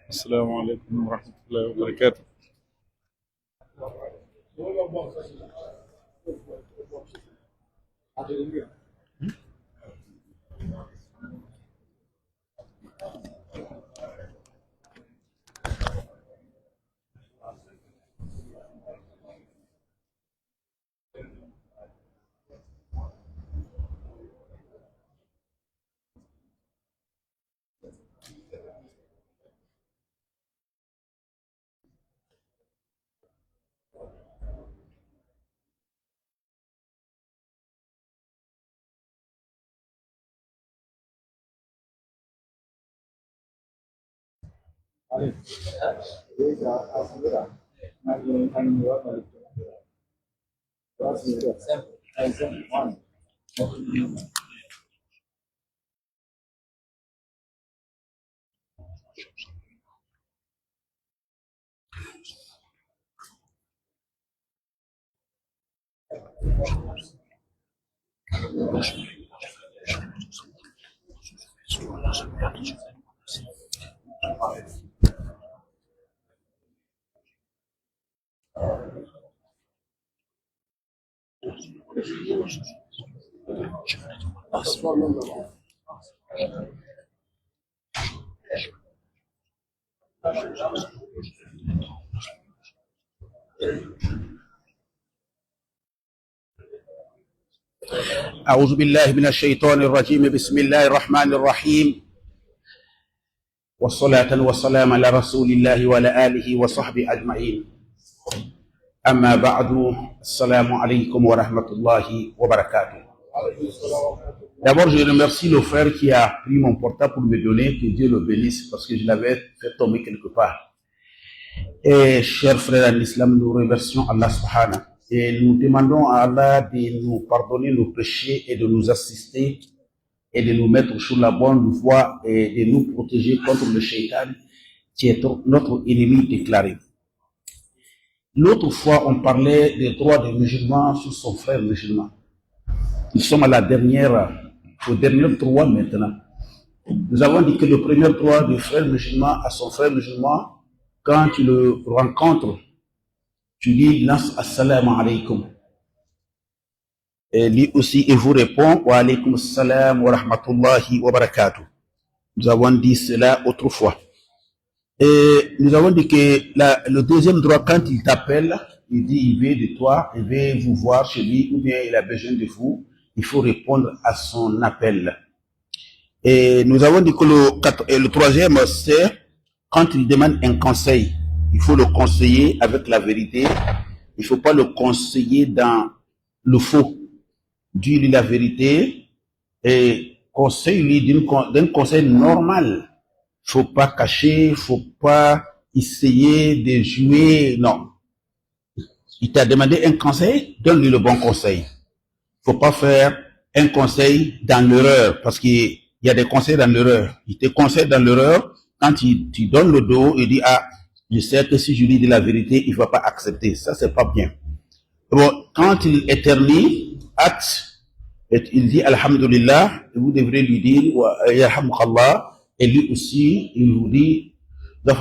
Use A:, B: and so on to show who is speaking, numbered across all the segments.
A: السلام عليكم ورحمة الله وبركاته.
B: أعوذ بالله من الشيطان الرجيم. بسم الله الرحمن الرحيم، والصلاة والسلام على رسول الله وعلى آله وصحبه أجمعين. أما بعد، السلام عليكم ورحمة الله وبركاته. D'abord, je remercie le frère qui a pris mon portable pour me donner, que Dieu le bénisse, parce que je l'avais fait tomber quelque part. Et chers frères en islam, nous remercions Allah subhanahu et nous demandons à Allah de nous pardonner nos péchés et de nous assister et de nous mettre sur la bonne voie et de nous protéger contre le shaitan qui est notre ennemi déclaré. L'autre fois, on parlait des droits des musulmans sur son frère musulman. Nous sommes à au dernier droit maintenant. Nous avons dit que le premier droit du frère musulman à son frère musulman, quand tu le rencontres, tu lui lances assalamu alaikum. Et lui aussi, il vous répond wa alaikum assalam wa rahmatullahi wa barakatuh. Nous avons dit cela autrefois. Et nous avons dit que le deuxième droit, quand il t'appelle, il dit il veut de toi, il veut vous voir chez lui, ou bien il a besoin de vous, il faut répondre à son appel. Et nous avons dit que le troisième, c'est quand il demande un conseil, il faut le conseiller avec la vérité. Il ne faut pas le conseiller dans le faux. Dis-lui la vérité et conseille-lui d'un conseil normal. Il ne faut pas cacher, il ne faut pas essayer de jouer. Non. Il t'a demandé un conseil, donne-lui le bon conseil. Il ne faut pas faire un conseil dans l'erreur, parce qu'il y a des conseils dans l'erreur. Il te conseille dans l'erreur, quand tu donnes le dos, il dit, ah, je sais que si je lui dis la vérité, il ne va pas accepter. Ça, c'est pas bien. Bon, quand il éternue, il dit Alhamdulillah, et vous devrez lui dire Yarhamukallah, et lui aussi, il vous dit le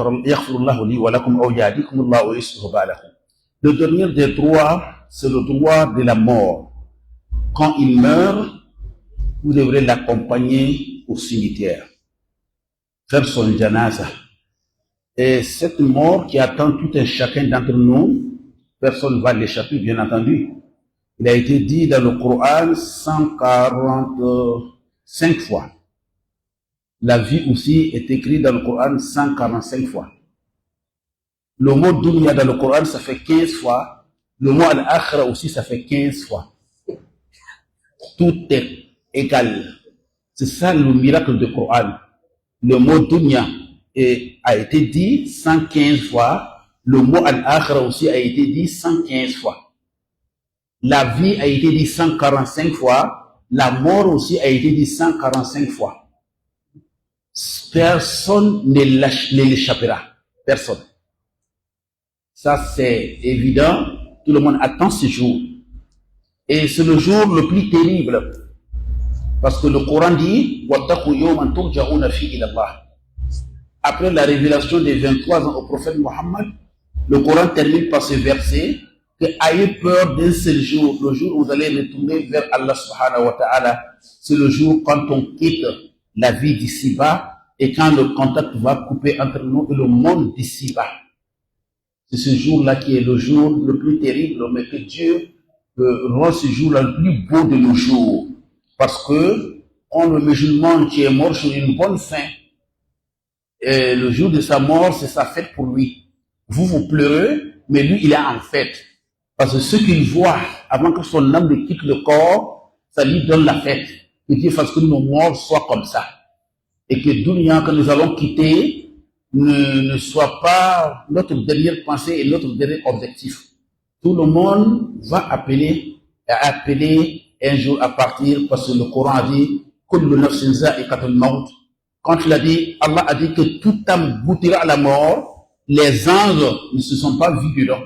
B: dernier des droits, c'est le droit de la mort. Quand il meurt, vous devrez l'accompagner au cimetière, faire son janaza. Et cette mort qui attend tout un chacun d'entre nous, personne ne va l'échapper, bien entendu. Il a été dit dans le Coran 145 fois. La vie aussi est écrite dans le Coran 145 fois. Le mot dunya dans le Coran, ça fait 15 fois. Le mot al-akhira aussi, ça fait 15 fois. Tout est égal. C'est ça le miracle du Coran. Le mot dunya a été dit 115 fois. Le mot al-akhira aussi a été dit 115 fois. La vie a été dit 145 fois. La mort aussi a été dit 145 fois. Personne ne l'échappera. Personne. Ça, c'est évident. Tout le monde attend ce jour. Et c'est le jour le plus terrible. Parce que le Coran dit « Wattaqu yawman turja'una fihi ila Allah » après la révélation des 23 ans au prophète Mohammed, le Coran termine par ce verset que ayez peur d'un seul jour, le jour où vous allez retourner vers Allah subhanahu wa ta'ala. C'est le jour quand on quitte la vie d'ici-bas et quand le contact va couper entre nous et le monde d'ici-bas. C'est ce jour-là qui est le jour le plus terrible, mais que Dieu rend ce jour-là le plus beau de nos jours. Parce que quand le musulman qui est mort sur une bonne fin, et le jour de sa mort, c'est sa fête pour lui. Vous pleurez, mais lui, il est en fête. Parce que ce qu'il voit avant que son âme ne quitte le corps, ça lui donne la fête. Et Dieu fasse que nos morts soient comme ça. Et que Dunya que nous allons quitter ne soit pas notre dernière pensée et notre dernier objectif. Tout le monde va appeler un jour à partir, parce que le Coran a dit Kullu nafsin za'iqatul maut. Quand il a dit, Allah a dit que toute âme goûtera à la mort, les anges ne se sont pas vus dedans.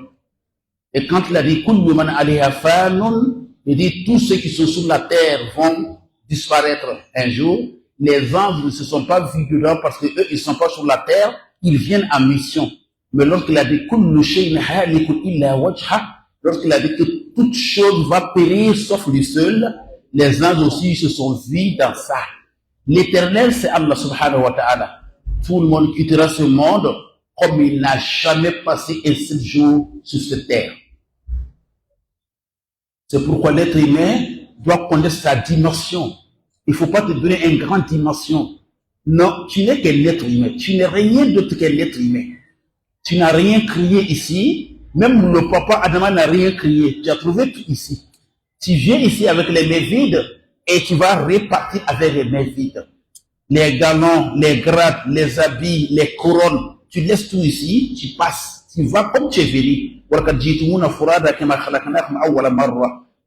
B: Et quand il a dit Kullu man alayha fanun, il dit tous ceux qui sont sur la terre vont disparaître un jour. Les anges ne se sont pas vus dedans parce que eux, ils ne sont pas sur la terre, ils viennent en mission. Mais lorsqu'il a dit Kullu shay'in halikun illa wajha, lorsqu'il a dit que toute chose va périr sauf lui seul, les anges aussi se sont vus dans ça. L'éternel, c'est Allah subhanahu wa ta'ala. Tout le monde quittera ce monde comme il n'a jamais passé un seul jour sur cette terre. C'est pourquoi l'être humain doit connaître sa dimension. Il ne faut pas te donner une grande dimension. Non, tu n'es qu'un être humain. Tu n'es rien d'autre qu'un être humain. Tu n'as rien créé ici. Même le papa Adama n'a rien créé. Tu as trouvé tout ici. Tu viens ici avec les mains vides et tu vas repartir avec les mains vides. Les galons, les grades, les habits, les couronnes, tu laisses tout ici, tu passes. Tu vas comme tu es venu.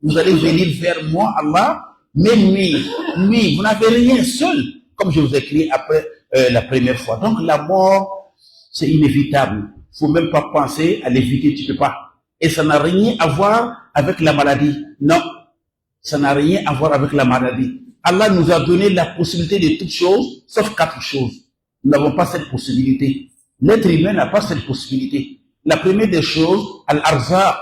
B: Vous allez venir vers moi, Allah. Mais lui, vous n'avez rien seul, comme je vous ai écrit après la première fois. Donc la mort, c'est inévitable. Il ne faut même pas penser à l'éviter, tu ne peux pas. Et ça n'a rien à voir avec la maladie. Non, ça n'a rien à voir avec la maladie. Allah nous a donné la possibilité de toutes choses, sauf 4 choses. Nous n'avons pas cette possibilité. L'être humain n'a pas cette possibilité. La première des choses, al-arzaq,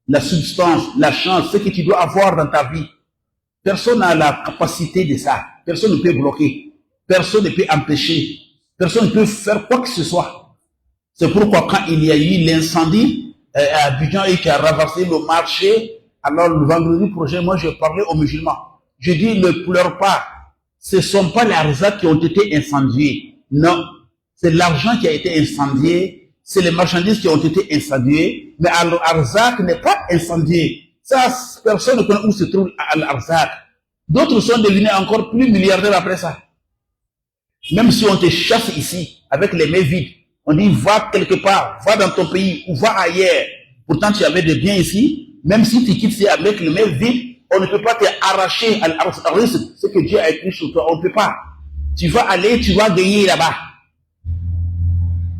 B: la substance, la chance, ce que tu dois avoir dans ta vie. Personne n'a la capacité de ça. Personne ne peut bloquer. Personne ne peut empêcher. Personne ne peut faire quoi que ce soit. C'est pourquoi quand il y a eu l'incendie à Abidjan et qui a ravassé le marché, alors le vendredi prochain, moi je parlais aux musulmans. Je dis, ne pleure pas. Ce ne sont pas les arzaks qui ont été incendiés. Non. C'est l'argent qui a été incendié. C'est les marchandises qui ont été incendiées. Mais l'arzak n'est pas incendié. Ça, personne ne connaît où se trouve l'arzak. D'autres sont devenus encore plus milliardaires après ça. Même si on te chasse ici, avec les mains vides, on dit, va quelque part, va dans ton pays, ou va ailleurs. Pourtant, tu avais des biens ici. Même si tu quittes ici avec les mains vides, on ne peut pas t'arracher à l'arrisque. Ce que Dieu a écrit sur toi, on ne peut pas. Tu vas aller, tu vas gagner là-bas.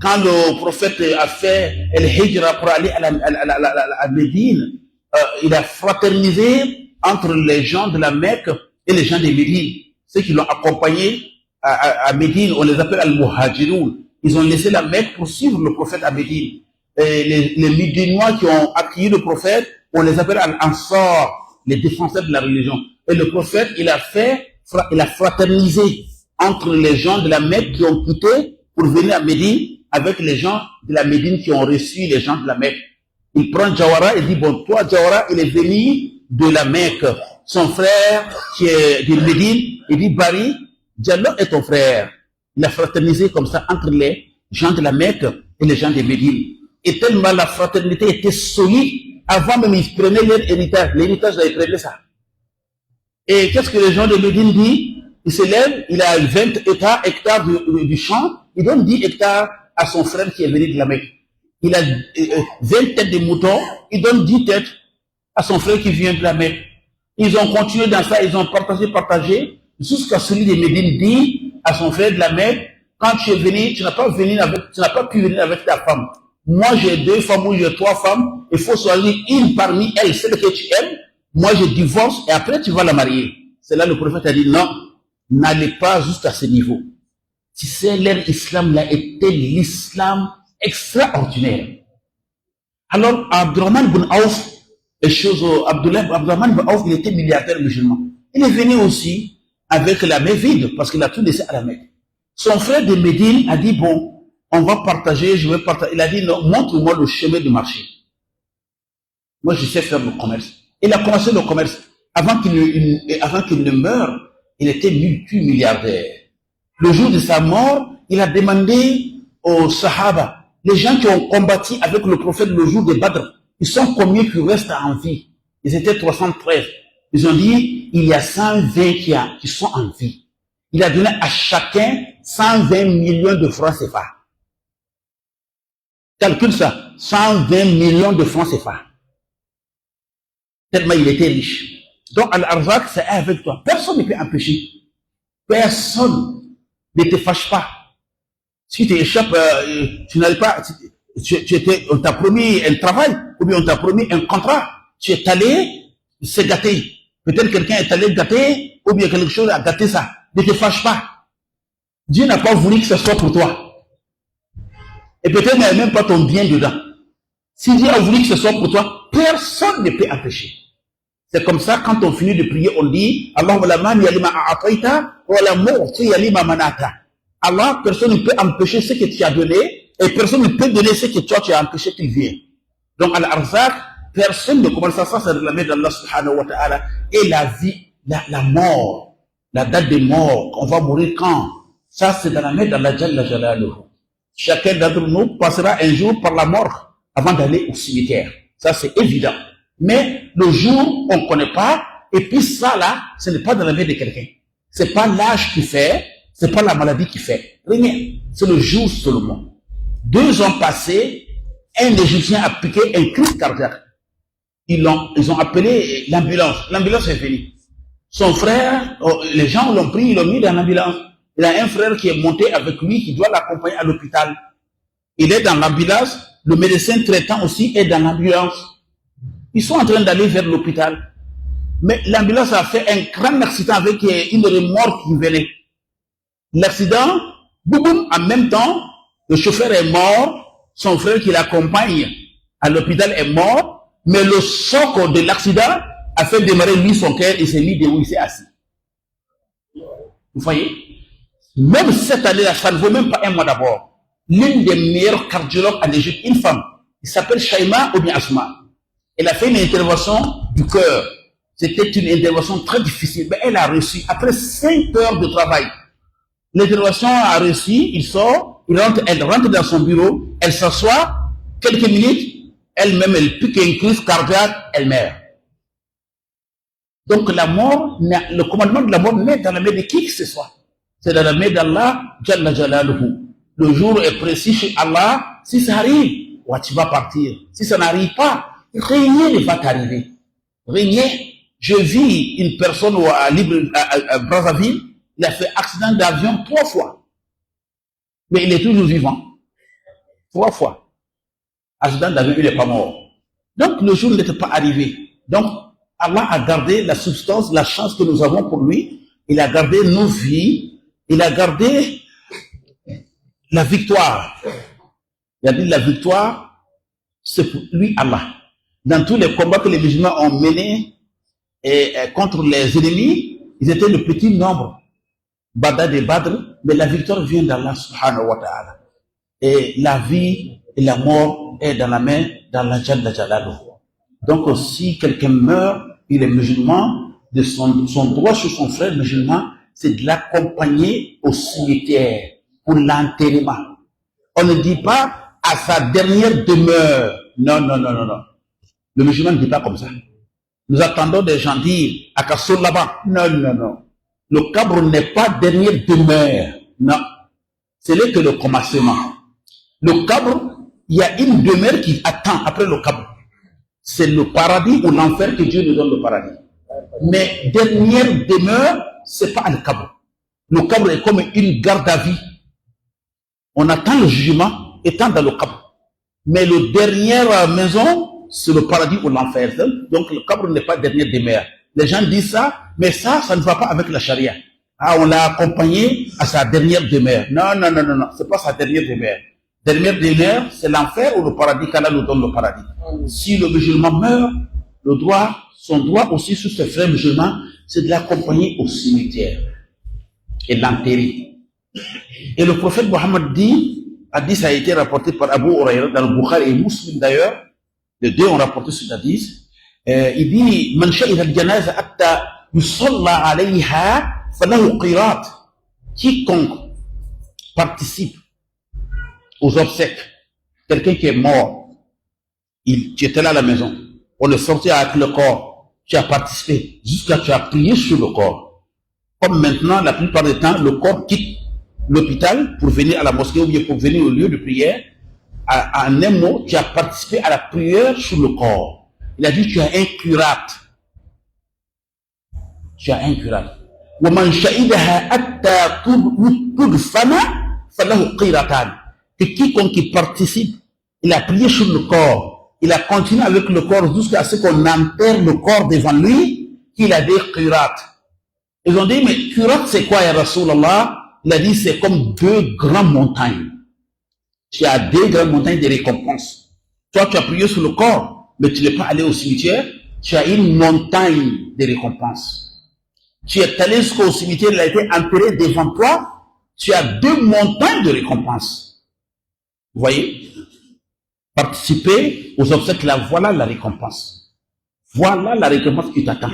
B: Quand le prophète a fait el-hijra pour aller à Médine, il a fraternisé entre les gens de la Mecque et les gens de Médine. Ceux qui l'ont accompagné à Médine, on les appelle al-Muhajiroun. Ils ont laissé la Mecque pour suivre le prophète à Médine. Et les Médinois qui ont accueilli le prophète, on les appelle al-Ansar, les défenseurs de la religion. Et le prophète, il a fraternisé entre les gens de la Mecque qui ont quitté pour venir à Médine avec les gens de la Médine qui ont reçu les gens de la Mecque. Il prend Jawara et dit, bon, toi, Jawara, il est venu de la Mecque. Son frère, qui est de Médine, il dit, Bari, Diallo est ton frère. Il a fraternisé comme ça entre les gens de la Mecque et les gens de Médine. Et tellement la fraternité était solide, avant même ils prenaient leur héritage. L'héritage, ils prenaient ça. Et qu'est-ce que les gens de Médine disent? Il se lève, il a 20 hectares du champ, il donne 10 hectares à son frère qui est venu de la Mecque. Il a 20 têtes de moutons, il donne 10 têtes à son frère qui vient de la Mecque. Ils ont continué dans ça, ils ont partagé, jusqu'à celui de Médine dit à son frère de la Mecque, quand tu es venu, tu n'as pas pu venir avec ta femme. Moi, j'ai 2 femmes ou j'ai 3 femmes, il faut choisir une parmi elles, celle que tu aimes. Moi, je divorce et après, tu vas la marier. C'est là le prophète a dit, non, n'allez pas juste à ce niveau. Tu sais, leur islam là était l'islam extraordinaire. Alors, Abdurrahman ibn Auf, Abdurrahman ibn Auf, il était milliardaire musulman. Il est venu aussi avec la main vide, parce qu'il a tout laissé à la Mecque. Son frère de Médine a dit, bon, on va partager, je vais partager. Il a dit, non, montre-moi le chemin du marché. Moi, je sais faire le commerce. Il a commencé le commerce. Avant qu'il ne meure, il était multimilliardaire. Le jour de sa mort, il a demandé aux Sahaba, les gens qui ont combattu avec le prophète le jour de Badr, ils sont combien qui restent en vie? Ils étaient 313. Ils ont dit, il y a 120 qui sont en vie. Il a donné à chacun 120 millions de francs CFA. Calcule ça, 120 millions de francs CFA. Tellement il était riche. Donc, Al-Arzak, c'est avec toi. Personne ne peut empêcher. Personne ne te fâche pas. Si tu échappes, tu n'arrives pas, on t'a promis un travail, ou bien on t'a promis un contrat. Tu es allé se gâter. Peut-être quelqu'un est allé gâter, ou bien quelque chose a gâté ça. Ne te fâche pas. Dieu n'a pas voulu que ce soit pour toi. Et peut-être il n'y a même pas ton bien dedans. Si Dieu a voulu que ce soit pour toi, personne ne peut empêcher. C'est comme ça, quand on finit de prier, on dit, Allah, personne ne peut empêcher ce que tu as donné, et personne ne peut donner ce que toi tu as empêché qu'il vienne. Donc, Al-Arzak, personne ne commence à ça, c'est de la main d'Allah subhanahu wa ta'ala, et la vie, la mort, la date de mort, on va mourir quand? Ça, c'est dans la main d'Allah Jalla Jalaluhu. Chacun d'entre nous passera un jour par la mort avant d'aller au cimetière. Ça, c'est évident. Mais le jour, on ne connaît pas, et puis ça là, ce n'est pas dans la main de quelqu'un. C'est pas l'âge qui fait, c'est pas la maladie qui fait. Rien. C'est le jour seulement. 2 ans passés, un Égyptien a piqué un crise cardiaque. Ils ont appelé l'ambulance. L'ambulance est venue. Son frère, les gens l'ont pris, ils l'ont mis dans l'ambulance. Il a un frère qui est monté avec lui, qui doit l'accompagner à l'hôpital. Il est dans l'ambulance, le médecin traitant aussi est dans l'ambulance. Ils sont en train d'aller vers l'hôpital. Mais l'ambulance a fait un grand accident avec une remorque qui venait. L'accident, boum, boum, en même temps, le chauffeur est mort, son frère qui l'accompagne à l'hôpital est mort, mais le choc de l'accident a fait démarrer lui son cœur et s'est mis debout, il s'est assis. Vous voyez? Même cette année-là, ça ne vaut même pas un mois d'abord. L'une des meilleures cardiologues en Égypte, une femme, il s'appelle Shaima ou bien Asma. Elle a fait une intervention du cœur. C'était une intervention très difficile, mais elle a réussi. Après 5 heures de travail, l'intervention a réussi, il sort, elle rentre dans son bureau, elle s'assoit, quelques minutes, elle-même, elle pique une crise cardiaque, elle meurt. Donc la mort, le commandement de la mort n'est dans la main de qui que ce soit. C'est dans la main d'Allah, Jalla Jalaluhu. Le jour est précis chez Allah, si ça arrive, tu vas partir. Si ça n'arrive pas, rien ne va t'arriver. Rien. Je vis une personne à Brazzaville, il a fait accident d'avion 3 fois. Mais il est toujours vivant. 3 fois. Accident d'avion, il n'est pas mort. Donc le jour n'était pas arrivé. Donc Allah a gardé la substance, la chance que nous avons pour lui. Il a gardé nos vies. Il a gardé la victoire. Il a dit la victoire, c'est pour lui Allah. Dans tous les combats que les musulmans ont menés contre les ennemis, ils étaient le petit nombre. Badr et Badr, mais la victoire vient d'Allah subhanahu wa ta'ala. Et la vie et la mort est dans la main d'Allah Jalla Jalaluhu. Donc si quelqu'un meurt, il est musulman, de son droit sur son frère musulman, c'est de l'accompagner au cimetière pour l'enterrement. On ne dit pas à sa dernière demeure. Non, non, non, non, non. Le musulman ne dit pas comme ça. Nous attendons des gens dire à Kassoul là-bas. Non, non, non. Le cabre n'est pas dernière demeure. Non. Ce n'est que le commencement. Le cabre, il y a une demeure qui attend après le cabre. C'est le paradis ou l'enfer que Dieu nous donne le paradis. Mais dernière demeure, c'est pas le cabre. Le cabre est comme une garde à vie. On attend le jugement étant dans le cabre. Mais la dernière maison, c'est le paradis ou l'enfer. Donc le cabre n'est pas dernière demeure. Les gens disent ça, mais ça ne va pas avec la charia. Ah, on l'a accompagné à sa dernière demeure. Non, non, non, non, non, c'est pas sa dernière demeure. Dernière demeure, c'est l'enfer ou le paradis qu'Allah nous donne le paradis. Si le musulman meurt, son droit aussi sur ses frères musulmans, c'est de l'accompagner au cimetière et l'enterrer. Et le prophète Mohammed a dit, ça a été rapporté par Abu Huraira dans le Bukhari et Muslim d'ailleurs, les deux ont rapporté ce hadith. Il dit, Man shahida al-janaza hatta yusalla alayha falahu qirat. Quiconque participe aux obsèques, quelqu'un qui est mort, tu étais là à la maison, on est sorti avec le corps, tu as participé, jusqu'à tu as prié sur le corps. Comme maintenant, la plupart du temps, le corps quitte l'hôpital pour venir à la mosquée ou bien pour venir au lieu de prière. En un mot, tu as participé à la prière sur le corps. Il a dit, tu as un qirat. Tu as un qirat. وَمَنْ شَهِدَهَا أَتَّى تُدْفَنَ فَلَهُ قِيرَتَانِ. Et quiconque qui participe, il a prié sur le corps, il a continué avec le corps jusqu'à ce qu'on enterre le corps devant lui, qu'il a des qirat. Ils ont dit, mais qirat c'est quoi, ya Rasulallah? Il a dit, c'est comme deux grandes montagnes. Tu as deux grandes montagnes de récompenses. Toi, tu as prié sur le corps, mais tu n'es pas allé au cimetière, tu as une montagne de récompenses. Tu es allé jusqu'au cimetière, il a été enterré devant toi, tu as deux montagnes de récompenses. Vous voyez? Participer aux obsèques, là, voilà la récompense. Voilà la récompense qui t'attend.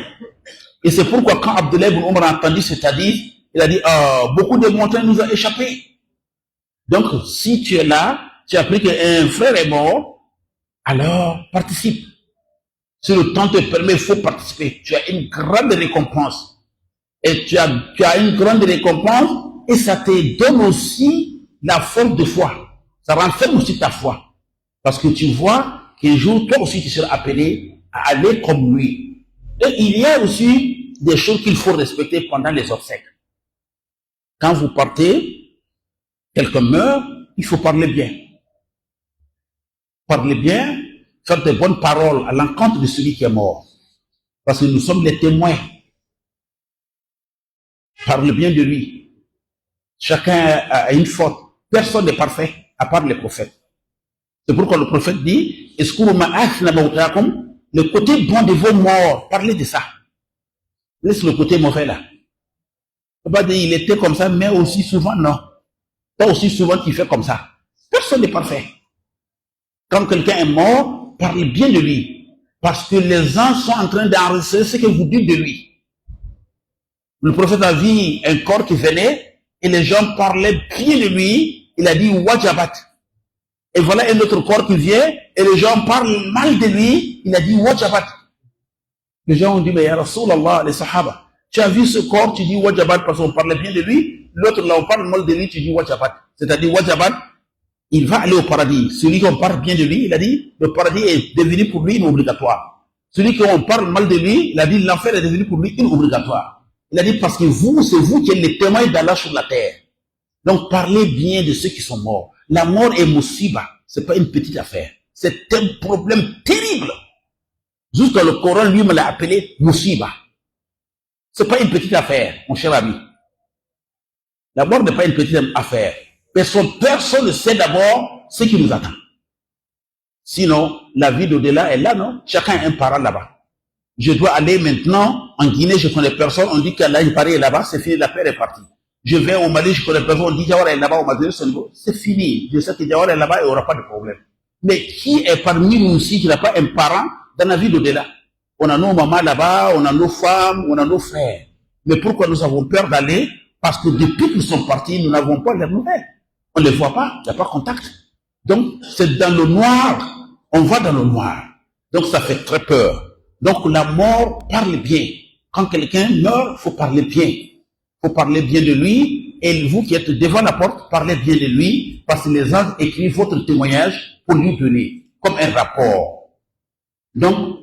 B: Et c'est pourquoi quand Abdullah ibn Omar a entendu cet hadith, il a dit, beaucoup de montagnes nous ont échappé. Donc, si tu es là, tu as appris qu'un frère est mort, alors participe. Si le temps te permet, il faut participer. Tu as une grande récompense. Et tu as une grande récompense et ça te donne aussi la force de foi. Ça renferme aussi ta foi. Parce que tu vois qu'un jour, toi aussi, tu seras appelé à aller comme lui. Et il y a aussi des choses qu'il faut respecter pendant les obsèques. Quand vous partez, quelqu'un meurt, il faut parler bien. Parler bien, faire de bonnes paroles à l'encontre de celui qui est mort. Parce que nous sommes les témoins. Parle bien de lui. Chacun a une faute. Personne n'est parfait, à part les prophètes. C'est pourquoi le prophète dit, le côté bon de vos morts, parlez de ça. Laisse le côté mauvais là. On va dire, il était comme ça, mais aussi souvent, non. Pas aussi souvent qu'il fait comme ça. Personne n'est parfait. Quand quelqu'un est mort, parlez bien de lui. Parce que les gens sont en train d'enregistrer ce que vous dites de lui. Le prophète a vu un corps qui venait et les gens parlaient bien de lui. Il a dit wajabat. Et voilà un autre corps qui vient et les gens parlent mal de lui. Il a dit wajabat. Les gens ont dit, mais ya Rasulallah, les sahaba, tu as vu ce corps, tu dis wajabat parce qu'on parlait bien de lui. L'autre là, on parle mal de lui, tu dis wajabat. C'est-à-dire wajabat, il va aller au paradis. Celui qu'on parle bien de lui, il a dit, le paradis est devenu pour lui obligatoire. Celui qu'on parle mal de lui, il a dit, l'enfer est devenu pour lui obligatoire. Il a dit, parce que vous, c'est vous qui êtes les témoins d'Allah sur la terre. Donc, parlez bien de ceux qui sont morts. La mort est musiba. C'est pas une petite affaire. C'est un problème terrible. Jusqu'à le Coran, lui, me l'a appelé musiba. C'est pas une petite affaire, mon cher ami. La mort n'est pas une petite affaire. Personne ne sait d'abord ce qui nous attend. Sinon, la vie d'au-delà est là, non? Chacun a un parent là-bas. Je dois aller maintenant en Guinée, je connais personne, on dit qu'Allah il paraît là-bas, c'est fini, la paix est partie. Je vais au Mali, je connais personne, on dit Jawara est là-bas au Mali, c'est fini. Je sais que Jawara est là-bas, il n'y aura pas de problème. Mais qui est parmi nous ici qui n'a pas un parent dans la vie d'au-delà? On a nos mamans là-bas, on a nos femmes, on a nos frères. Mais pourquoi nous avons peur d'aller? Parce que depuis qu'ils sont partis, nous n'avons pas leurs nouvelles. On ne les voit pas, il n'y a pas contact. Donc, c'est dans le noir, on va dans le noir. Donc, ça fait très peur. Donc la mort parle bien. Quand quelqu'un meurt, il faut parler bien. Il faut parler bien de lui. Et vous qui êtes devant la porte, parlez bien de lui. Parce que les gens écrivent votre témoignage pour lui donner. Comme un rapport. Donc,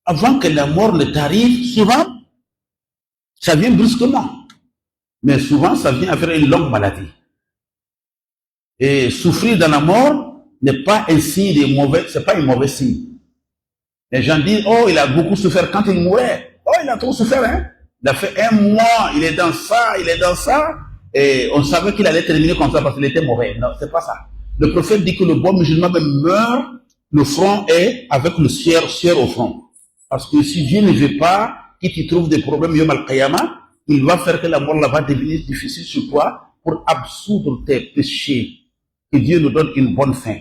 B: avant que la mort ne t'arrive, souvent, ça vient brusquement. Mais souvent, ça vient avec une longue maladie. Et souffrir dans la mort n'est pas un signe de mauvais, c'est pas un mauvais signe. Les gens disent, oh, il a beaucoup souffert quand il mourait. Oh, il a trop souffert, hein. Il a fait un mois, il est dans ça, et on savait qu'il allait terminer comme ça parce qu'il était mauvais. Non, c'est pas ça. Le prophète dit que le bon musulman même meurt, le front est avec le sieur au front. Parce que si Dieu ne veut pas qu'il te trouve des problèmes Yom al-Qiyamah, il va faire que la mort là va devenir difficile sur toi pour absoudre tes péchés. Que Dieu nous donne une bonne fin.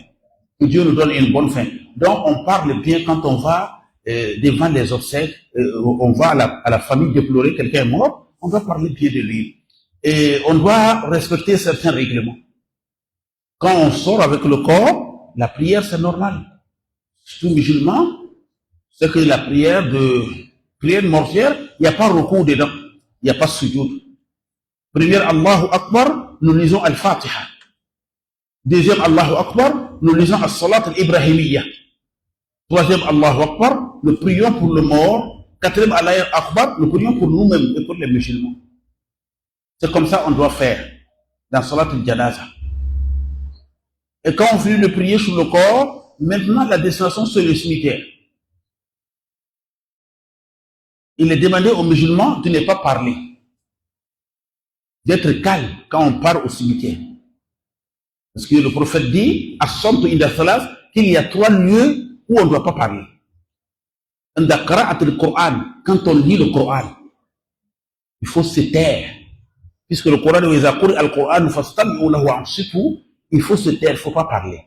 B: Que Dieu nous donne une bonne fin. Donc on parle bien quand on va devant les obsèques, on va à la famille déplorer quelqu'un mort, on doit parler bien de lui. Et on doit respecter certains règlements. Quand on sort avec le corps, la prière c'est normal. Tout musulman, c'est que la prière mortuaire, il n'y a pas recours dedans, il n'y a pas sujoud. Première Allahu Akbar, nous lisons Al-Fatiha. Deuxième Allahu Akbar, nous lisons As-Salat Al-Ibrahimiyya. Troisième Allahu Akbar, nous prions pour le mort. Quatrième Allahu Akbar, nous prions pour nous-mêmes et pour les musulmans. C'est comme ça qu'on doit faire dans Salat Al-Janaza. Et quand on finit de prier sur le corps, maintenant la destination c'est le cimetière. Il est demandé aux musulmans de ne pas parler, d'être calme quand on part au cimetière. Parce que le prophète dit, qu'il y a 3 lieux où on ne doit pas parler. Quand on lit le Coran, il faut se taire. Puisque le Coran, il faut se taire, il ne faut pas parler.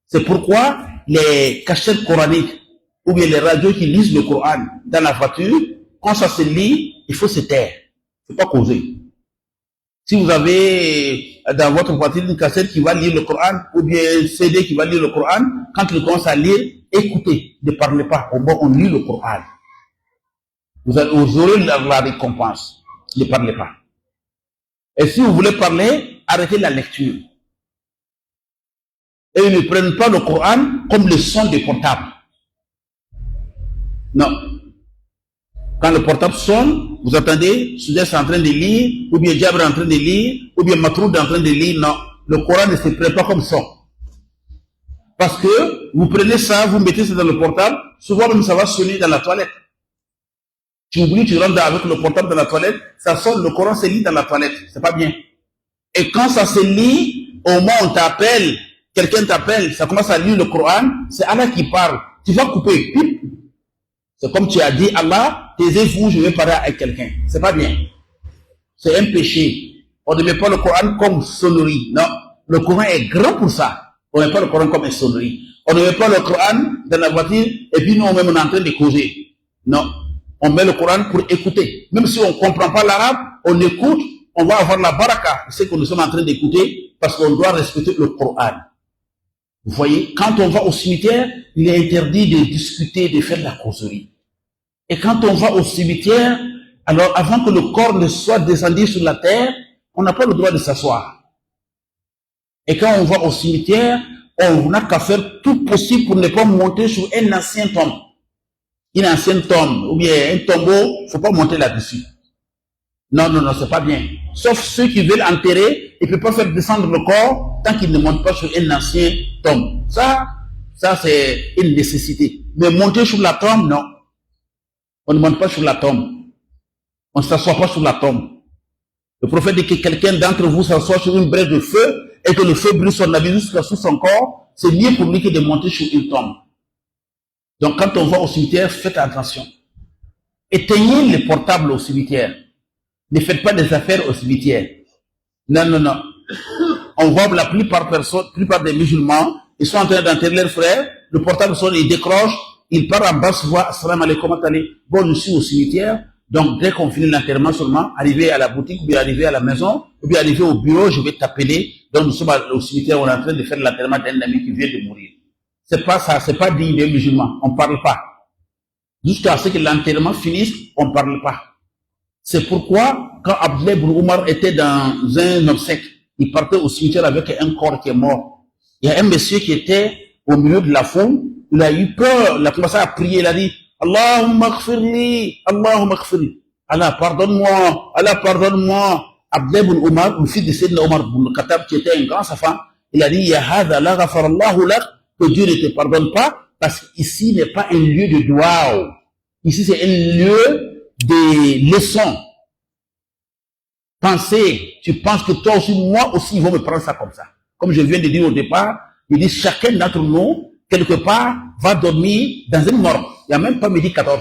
B: C'est pourquoi les cachettes coraniques ou bien les radios qui lisent le Coran dans la voiture, quand ça se lit, il faut se taire. Il ne faut pas causer. Si vous avez dans votre voiture une cassette qui va lire le Coran ou bien un CD qui va lire le Coran, quand il commence à lire, écoutez, ne parlez pas. Au moins, on lit le Coran. Vous aurez la récompense. Ne parlez pas. Et si vous voulez parler, arrêtez la lecture. Et ils ne prennent pas le Coran comme le son des portables. Non. Quand le portable sonne, vous attendez, Soudès est en train de lire, ou bien Jabr est en train de lire, ou bien Matroud est en train de lire. Non. Le Coran ne se prend pas comme son. Parce que vous prenez ça, vous mettez ça dans le portable, souvent même ça va sonner dans la toilette. Tu oublies, tu rentres avec le portable dans la toilette, ça sonne, le Coran se lit dans la toilette. C'est pas bien. Et quand ça se lit, au moment où on t'appelle, quelqu'un t'appelle, ça commence à lire le Coran, c'est Allah qui parle. Tu vas couper. C'est comme tu as dit, Allah, taisez-vous, je vais parler avec quelqu'un. C'est pas bien. C'est un péché. On ne met pas le Coran comme sonnerie. Non. Le Coran est grand pour ça. On ne met pas le Coran comme une sonnerie. On ne met pas le Coran dans la voiture et puis nous, on est en train de causer. Non. On met le Coran pour écouter. Même si on ne comprend pas l'arabe, on écoute, on va avoir la baraka. C'est ce que nous sommes en train d'écouter parce qu'on doit respecter le Coran. Vous voyez, quand on va au cimetière, il est interdit de discuter, de faire de la causerie. Et quand on va au cimetière, alors avant que le corps ne soit descendu sur la terre, on n'a pas le droit de s'asseoir. Et quand on va au cimetière, on n'a qu'à faire tout possible pour ne pas monter sur un ancien tombe. Une ancienne tombe, ou bien un tombeau, il ne faut pas monter là-dessus. Non, c'est pas bien. Sauf ceux qui veulent enterrer, ils ne peuvent pas faire descendre le corps tant qu'ils ne montent pas sur un ancien tombe. Ça c'est une nécessité. Mais monter sur la tombe, non. On ne monte pas sur la tombe. On ne s'assoit pas sur la tombe. Le prophète dit que quelqu'un d'entre vous s'assoit sur une brèche de feu et que le feu brûle son habit jusqu'à sous son corps, c'est mieux pour lui que de monter sur une tombe. Donc quand on va au cimetière, faites attention. Éteignez les portables au cimetière. Ne faites pas des affaires au cimetière. Non. On voit la plupart des musulmans, ils sont en train d'enterrer leurs frères, le portable sonne, ils décrochent, ils partent en basse voix, assalamu alaikum, bon, je suis au cimetière, donc dès qu'on finit l'enterrement seulement, arriver à la boutique, ou bien arriver à la maison, ou bien arriver au bureau, je vais t'appeler, donc nous sommes au cimetière, on est en train de faire l'enterrement d'un ami qui vient de mourir. C'est pas ça, c'est pas digne des musulmans, on parle pas. Jusqu'à ce que l'enterrement finisse, on parle pas. C'est pourquoi, quand Abdullah ibn Omar était dans un obsèque, il partait au cimetière avec un corps qui est mort. Il y a un monsieur qui était au milieu de la foule, il a eu peur, il a commencé à prier, il a dit, Allahumma ghfirli, Allahumma ghfirli. Allah, pardonne-moi, Allah, pardonne-moi. Abdullah ibn Omar, le fils de Sayyidina Omar ibn Khattab, qui était un grand savant, il a dit, Ya hadha la ghafarallahu lak, que Dieu ne te pardonne pas, parce qu'ici n'est pas un lieu de dua. Ici, c'est un lieu de leçons. tu penses que toi aussi, moi aussi, ils vont me prendre ça comme ça. Comme je viens de dire au départ, il dit chacun d'entre nous, quelque part, va dormir dans une mort. Il n'y a même pas midi 14.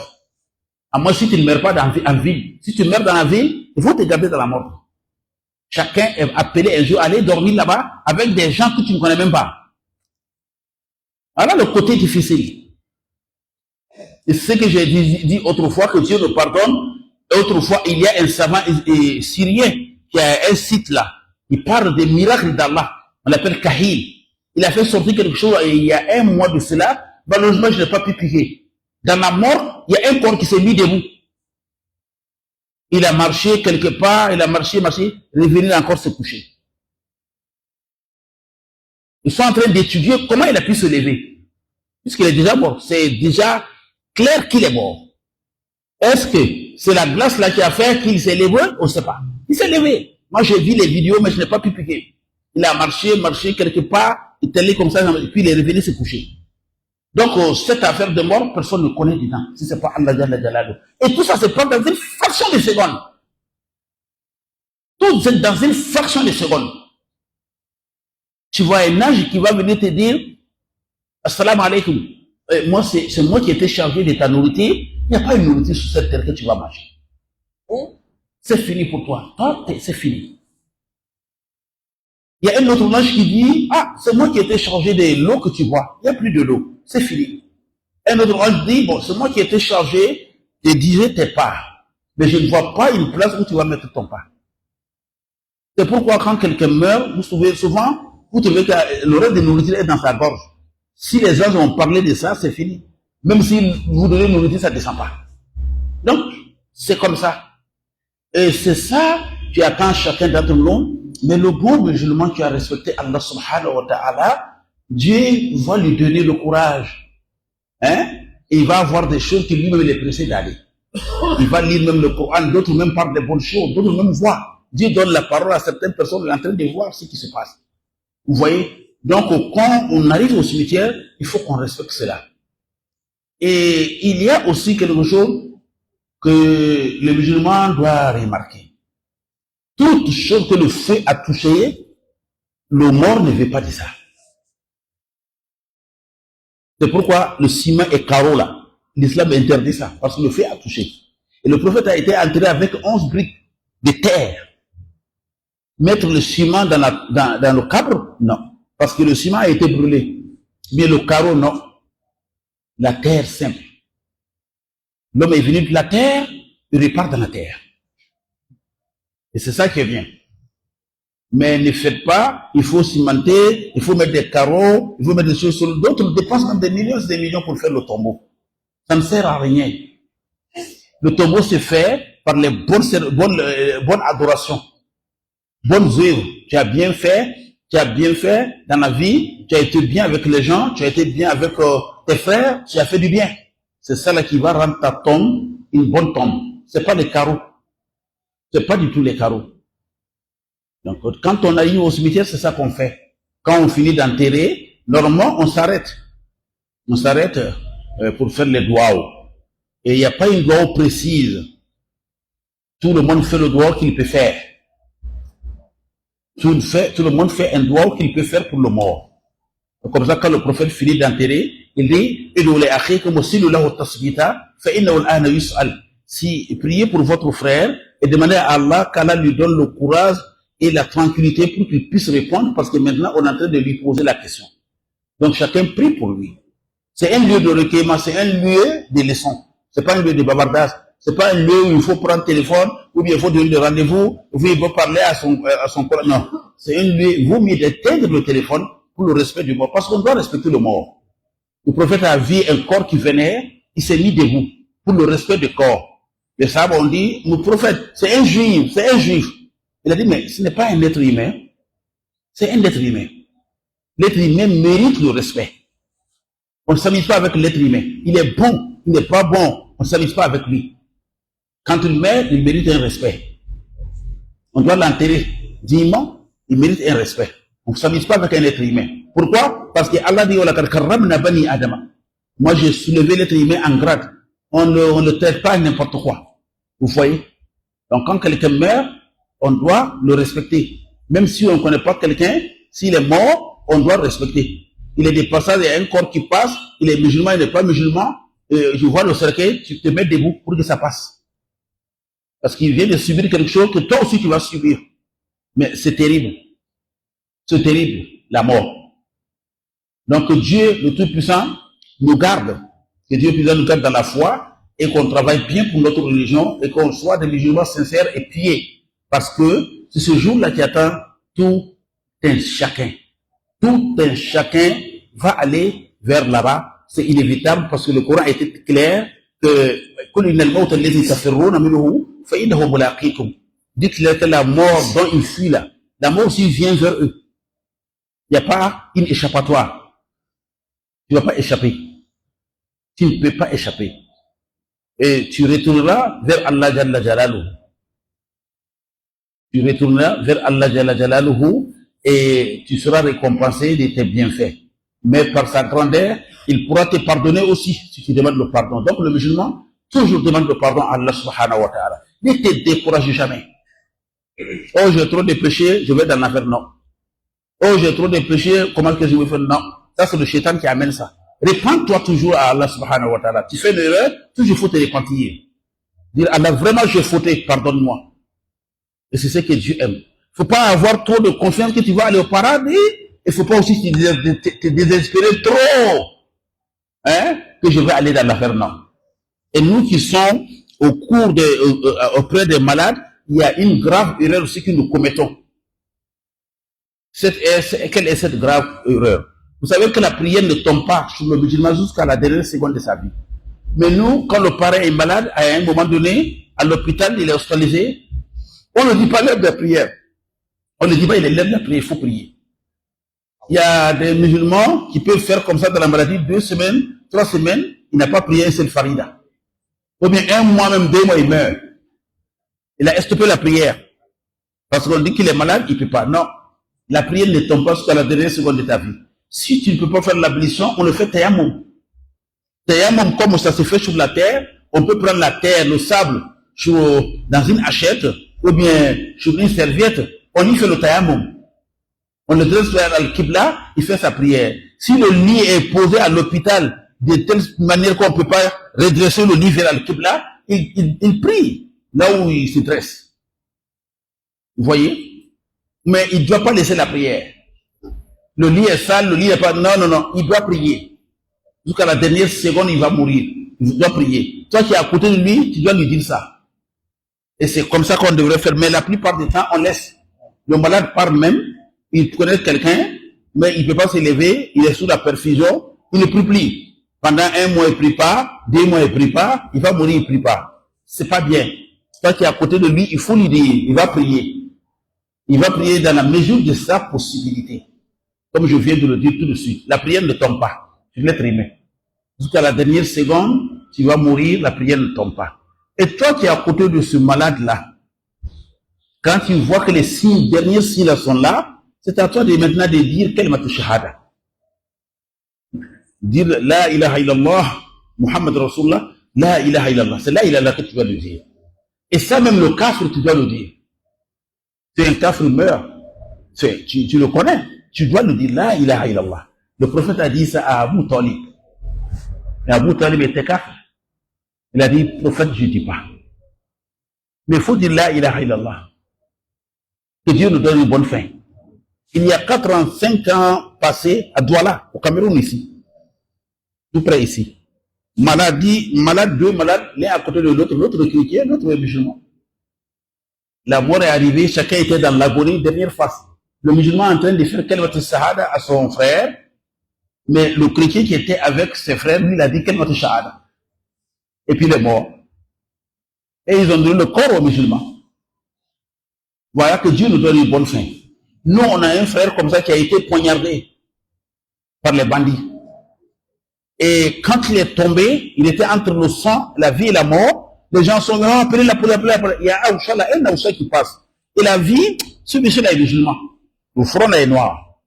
B: À moins si tu ne meurs pas en ville. Si tu meurs dans la ville, ils vont te garder dans la mort. Chacun est appelé un jour à aller dormir là-bas avec des gens que tu ne connais même pas. Alors le côté difficile. Et c'est ce que j'ai dit autrefois, que Dieu nous pardonne. Et autrefois, il y a un savant syrien qui a un site là. Il parle des miracles d'Allah. On l'appelle Kahil. Il a fait sortir quelque chose il y a un mois de cela. Malheureusement, je n'ai pas pu piquer. Dans la mort, il y a un corps qui s'est mis debout. Il a marché quelque part, il a marché, revenir encore se coucher. Ils sont en train d'étudier comment il a pu se lever. Puisqu'il est déjà mort. C'est déjà clair qu'il est mort. Est-ce que c'est la glace là qui a fait qu'il s'est levé? On ne sait pas. Il s'est levé. Moi, j'ai vu les vidéos, mais je n'ai pas pu piquer. Il a marché quelque part, il est allé comme ça, et puis il est revenu se coucher. Donc, cette affaire de mort, personne ne connaît dedans. Si ce n'est pas Allah Jalal. Et tout ça se passe dans une fraction de seconde. Tout est dans une fraction de seconde. Tu vois un ange qui va venir te dire, Assalamu alaikum. Moi, c'est moi qui étais chargé de ta nourriture. Il n'y a pas une nourriture sur cette terre que tu vas manger. C'est fini pour toi. C'est fini. Il y a un autre ange qui dit, ah, c'est moi qui étais chargé de l'eau que tu bois. Il n'y a plus de l'eau. C'est fini. Un autre ange dit, bon, c'est moi qui étais chargé de digérer tes parts. Mais je ne vois pas une place où tu vas mettre ton pain. C'est pourquoi quand quelqu'un meurt, vous trouvez souvent, vous trouvez que le reste de nourriture est dans sa gorge. Si les anges ont parlé de ça, c'est fini. Même si vous donnez nourriture, ça ne descend pas. Donc, c'est comme ça. Et c'est ça qui attend chacun d'entre nous. Mais le bon musulman qui a respecté Allah subhanahu wa ta'ala, Dieu va lui donner le courage. Hein? Et il va avoir des choses qui lui-même est pressé d'aller. Il va lire même le Coran, d'autres même parlent des bonnes choses, d'autres même voient. Dieu donne la parole à certaines personnes, en train de voir ce qui se passe. Vous voyez? Donc, quand on arrive au cimetière, il faut qu'on respecte cela. Et il y a aussi quelque chose que le musulman doit remarquer. Toute chose que le feu a touché, le mort ne veut pas de ça. C'est pourquoi le ciment est carreau là. L'islam interdit ça, parce que le feu a touché. Et le prophète a été enterré avec 11 briques de terre. Mettre le ciment dans le cadre, non. Parce que le ciment a été brûlé. Mais le carreau, non. La terre simple. L'homme est venu de la terre, il repart dans la terre. Et c'est ça qui est bien. Mais ne faites pas, il faut cimenter, il faut mettre des carreaux, il faut mettre des choses sur d'autres dépensent même des millions pour faire le tombeau. Ça ne sert à rien. Le tombeau se fait par les bonnes adorations, bonnes œuvres. Tu as bien fait dans la vie, tu as été bien avec les gens, tu as été bien avec tes frères, tu as fait du bien. C'est ça là qui va rendre ta tombe une bonne tombe. C'est pas les carreaux. C'est pas du tout les carreaux. Donc, quand on arrive au cimetière, c'est ça qu'on fait. Quand on finit d'enterrer, normalement, on s'arrête. On s'arrête pour faire les doigts. Et il n'y a pas une doigt précise. Tout le monde fait le doigt qu'il peut faire. Tout le monde fait un doigt qu'il peut faire pour le mort. Donc, comme ça, quand le prophète finit d'enterrer, il dit, si priez pour votre frère et demandez à Allah qu'Allah lui donne le courage et la tranquillité pour qu'il puisse répondre, parce que maintenant on est en train de lui poser la question. Donc chacun prie pour lui. C'est un lieu de recueillement, c'est un lieu de leçon. C'est pas un lieu de bavardage. C'est pas un lieu où il faut prendre téléphone, ou bien il faut donner des rendez-vous, ou bien il faut parler à son corps. Non. C'est un lieu, il vaut mieux d'éteindre le téléphone pour le respect du mort, parce qu'on doit respecter le mort. Le prophète a vu un corps qui venait, il s'est mis debout pour le respect du corps. Les sahabas ont dit, le prophète, c'est un juif, c'est un juif. Il a dit, mais ce n'est pas un être humain, c'est un être humain. L'être humain mérite le respect. On ne s'amuse pas avec l'être humain. Il est bon, il n'est pas bon, on ne s'amuse pas avec lui. Quand il meurt, il mérite un respect. On doit l'enterrer dignement, il mérite un respect. On ne s'amuse pas avec un être humain. Pourquoi? Parce que Allah dit, moi j'ai soulevé l'être humain en grade. On ne le traite pas n'importe quoi. Vous voyez? Donc quand quelqu'un meurt, on doit le respecter. Même si on ne connaît pas quelqu'un, s'il est mort, on doit le respecter. Il est des passages, il y a un corps qui passe, il est musulman, il n'est pas musulman, je vois le cercueil, tu te mets debout pour que ça passe. Parce qu'il vient de subir quelque chose que toi aussi tu vas subir. Mais c'est terrible. C'est terrible, la mort. Donc que Dieu, le Tout-Puissant, nous garde. Que Dieu puisse nous garde dans la foi et qu'on travaille bien pour notre religion et qu'on soit des musulmans sincères et pieux. Parce que c'est ce jour-là qui attend tout un chacun. Tout un chacun va aller vers là-bas. C'est inévitable parce que le Coran était clair que dites-leur que la mort dont ils fuient là, la mort aussi vient vers eux. Il n'y a pas une échappatoire. Tu ne vas pas échapper. Tu ne peux pas échapper. Et tu retourneras vers Allah Jalla Jalaluhu. Tu retourneras vers Allah Jalla Jalaluhu et tu seras récompensé de tes bienfaits. Mais par sa grandeur, il pourra te pardonner aussi si tu demandes le pardon. Donc le musulman toujours demande le pardon à Allah subhanahu wa ta'ala. Ne te décourage jamais. Oh, j'ai trop de péchés, je vais dans l'affaire, non. Oh, j'ai trop de péchés, comment est-ce que je vais faire? Non. Ça, c'est le shaitan qui amène ça. Répands-toi toujours à Allah subhanahu wa ta'ala. Tu fais une erreur, toujours il faut te repentir. Dire, Allah, vraiment, j'ai fauté, pardonne-moi. Et c'est ce que Dieu aime. Faut pas avoir trop de confiance que tu vas aller au paradis. Il faut pas aussi te désespérer trop. Hein? Que je vais aller dans l'affaire, non. Et nous qui sommes au cours auprès des malades, il y a une grave erreur aussi que nous commettons. Quelle est cette grave erreur? Vous savez que la prière ne tombe pas sur le musulman jusqu'à la dernière seconde de sa vie. Mais nous, quand le parent est malade, à un moment donné, à l'hôpital, il est hospitalisé, on ne dit pas l'heure de la prière. On ne dit pas il est l'heure de la prière, il faut prier. Il y a des musulmans qui peuvent faire comme ça dans la maladie 2 semaines, 3 semaines, il n'a pas prié un seul farida. Ou bien 1 mois, même 2 mois, il meurt. Il a stoppé la prière. Parce qu'on dit qu'il est malade, il ne peut pas. Non. La prière ne tombe pas jusqu'à la dernière seconde de ta vie. Si tu ne peux pas faire l'ablution, on le fait tayammum. Tayammum, comme ça se fait sur la terre, on peut prendre la terre, le sable, dans une hachette, ou bien sur une serviette, on y fait le tayammum. On le dresse vers Al-Qibla, il fait sa prière. Si le lit est posé à l'hôpital de telle manière qu'on ne peut pas redresser le lit vers Al-Qibla, il prie là où il se dresse. Vous voyez? Mais il ne doit pas laisser la prière. Le lit est sale, le lit n'est pas... Non, il doit prier. Jusqu'à la dernière seconde, il va mourir. Il doit prier. Toi qui es à côté de lui, tu dois lui dire ça. Et c'est comme ça qu'on devrait faire. Mais la plupart du temps, on laisse. Le malade part même, il connaît quelqu'un, mais il ne peut pas se lever, il est sous la perfusion, il ne prie plus. Pendant 1 mois, il ne prie pas, 2 mois, il ne prie pas, il va mourir, il ne prie pas. C'est pas bien. Toi qui es à côté de lui, il faut lui dire, il va prier. Il va prier dans la mesure de sa possibilité. Comme je viens de le dire tout de suite, la prière ne tombe pas sur l'être humain. Jusqu'à la dernière seconde, tu vas mourir, la prière ne tombe pas. Et toi qui es à côté de ce malade-là, quand tu vois que les derniers signes sont là, c'est à toi de maintenant de dire kalmat shahada. Dire la ilaha illallah, Muhammad Rasulullah, la ilaha illallah. C'est la ilaha illallah que tu dois le dire. Et ça même le kafir, tu dois le dire. C'est un kafir meurt. Tu le connais. Tu dois le dire la ilaha illallah. Le prophète a dit ça à Abu Talib. Et Abu Talib était kafir. Il a dit, prophète, je ne dis pas. Mais il faut dire la ilaha illallah. Que Dieu nous donne une bonne fin. Il y a 85 ans passés à Douala, au Cameroun ici. Tout près ici. Malade, 2 malades, l'un à côté de l'autre, l'autre chrétien, l'autre musulman. La mort est arrivée, chacun était dans l'agonie, dernière phase. Le musulman est en train de faire kalmat shahada à son frère, mais le chrétien qui était avec ses frères, lui, il a dit kalmat shahada. Et puis il est mort. Et ils ont donné le corps aux musulmans. Voilà que Dieu nous donne une bonne fin. Nous, on a un frère comme ça qui a été poignardé par les bandits. Et quand il est tombé, il était entre le sang, la vie et la mort. Les gens sont venus, appelez la police. Il y a un Aoucha qui passe. Et la vie, ce monsieur-là est musulman. Le front là est noir.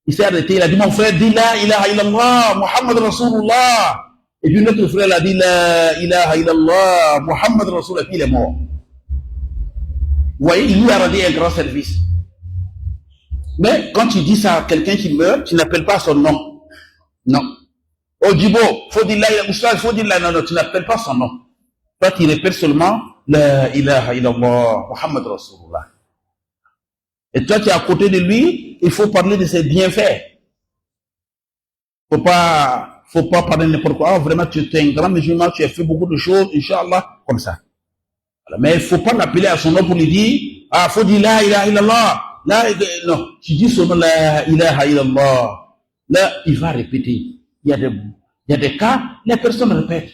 B: Il s'est arrêté, il a dit, mon frère, dis la ilaha illallah, Muhammad Rasulullah. Et puis notre frère a dit la ilaha illallah, Muhammad Rasulullah. Et puis il est mort. Vous voyez, il lui a rendu un grand service. Mais quand tu dis ça à quelqu'un qui meurt, tu n'appelles pas son nom. Non. Oh Djibo, faut dire là, faut dire là, non, non, tu n'appelles pas son nom. Toi, tu répètes seulement La ilaha illallah, Muhammad Rasulullah. Et toi, tu es à côté de lui, il faut parler de ses bienfaits. Faut pas parler n'importe quoi. Oh, vraiment, tu es un grand musulman, tu as fait beaucoup de choses, Inch'Allah, comme ça. Alors, mais il faut pas l'appeler à son nom pour lui dire, ah, faut dire la ilaha illallah. Là, non, tu dis seulement la ilaha illallah. Là, il va répéter. Il y a des cas, les personnes répètent.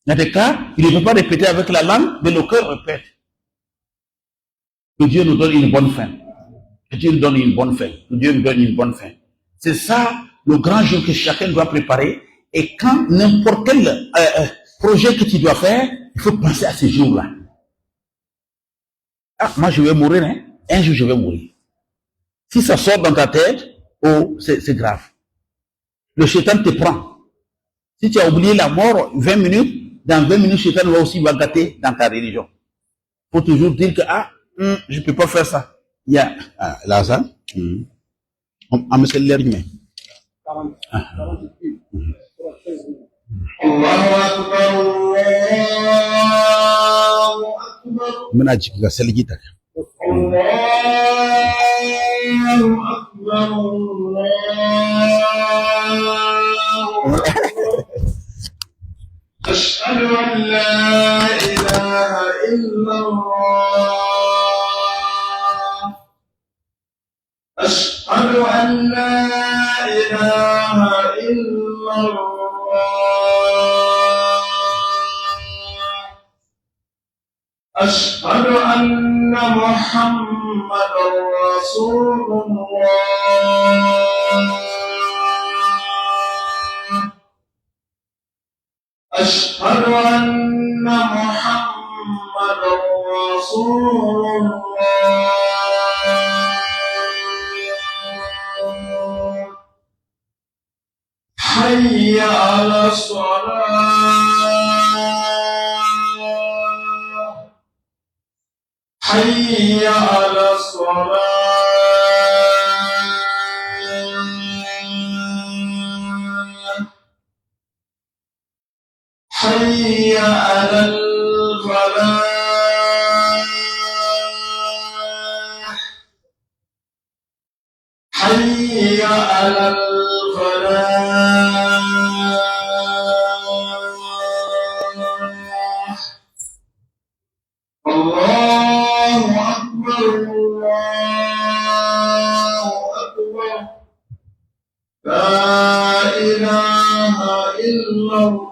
B: Il y a des cas, il ne peut pas répéter avec la langue, mais le cœur répète. Que Dieu nous donne une bonne fin. Que Dieu nous donne une bonne fin. Que Dieu nous donne une bonne fin. C'est ça le grand jour que chacun doit préparer. Et quand n'importe quel projet que tu dois faire, il faut penser à ce jour-là. Ah, moi je vais mourir, hein. Un jour je vais mourir. Si ça sort dans ta tête, oh, c'est grave. Le shaitan te prend. Si tu as oublié la mort 20 minutes, dans 20 minutes, le shaitan va aussi gâter dans ta religion. Il faut toujours dire que, je ne peux pas faire ça. Il y a, là, ça, on me sait l'air humain. Menajik sel kita.
C: أشهد أن لا إله إلا الله أشهد أن لا إله إلا الله أشهد أن محمدا رسول الله أشهد أن محمدا رسول الله حي على الصلاة حي على الصلاة حي على الفلاح حي على الفلاح الله أكبر الله أكبر لا إله إلا الله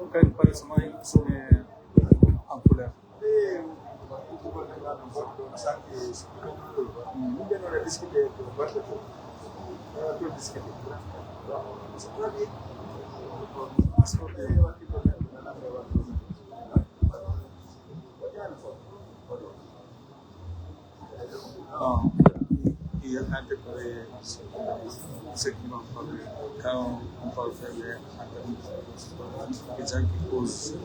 A: Kan pada semua sini angkulan. Iya, nanti pada segmen pada kau empal saya akan kerja kurs.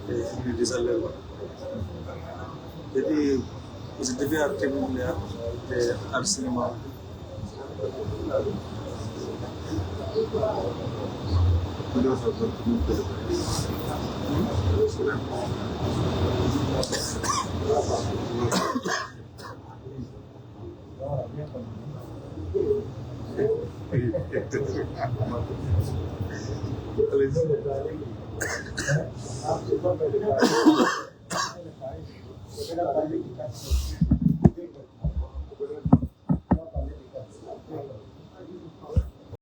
A: Ini bisa lewat. Jadi positifnya aktif melihat di Arsenal.